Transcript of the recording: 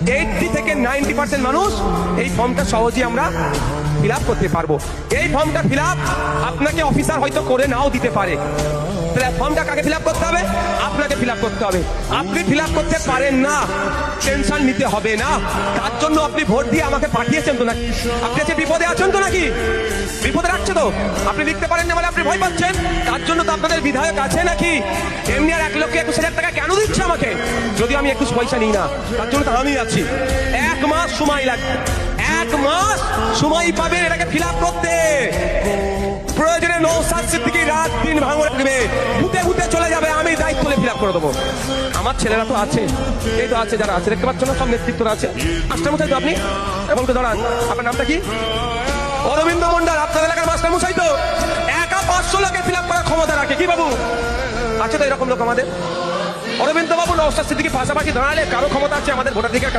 80 থেকে 90% মানুষ এই ফর্মটা সহজেই আমরা ফিল আপ করতে পারবো। এই ফর্মটা ফিল আপ আপনাকে অফিসার হয়তো করে নাও দিতে পারে। ফর্মটা কাকে ফিল আপ করতে হবে? আপনাকে ফিল আপ করতে হবে। আপনি ফিল আপ করতে পারেন না, টেনশন নিতে হবে না। তার জন্য আপনি ভোট দিয়ে আমাকে পাঠিয়েছেন তো নাকি? আপনি যে বিপদে আছেন তো নাকি? বিপদে রাখছে তো, আপনি লিখতে পারেন না বলে আপনি ভয় পাচ্ছেন। তার জন্য তো আপনাদের বিধায়ক আছে নাকি? এমনি আর 1,21,000 টাকা কেন দিচ্ছে আমাকে যদি আমি 21 পয়সা নিই না? তার জন্য তো আমি আছি। 1 মাস সময় লাগবে, 1 মাস সময় পাবেন এটাকে ফিল আপ করতে। প্রয়োজনে নওশাদ সিদ্দিকী রাত দিন ভাঙড়ে দেবে, বুতে বুতে চলে যাবে, আমি দায়িত্ব নিয়ে ফিল আপ করে দেবো। আমার ছেলেরা তো আছে, এই তো আছে, যারা আছে দেখতে পাচ্ছ না, সব নেতৃত্বরা আছে। মাস্টার মশাই তো আপনি, বলতে দাঁড়ান, আপনার নামটা কি? অরবিন্দ মন্ডল, আপনার এলাকার মাস্টার মশাই তো। একা 500 লোকে ফিল আপ করার ক্ষমতা রাখে কি বাবু? আছে তো এরকম লোক আমাদের। অরবিন্দ বাবু নওশাদ সিদ্দিকী পাশাপাশি দাঁড়ালে কারো ক্ষমতা আছে আমাদের ভোটাধিকার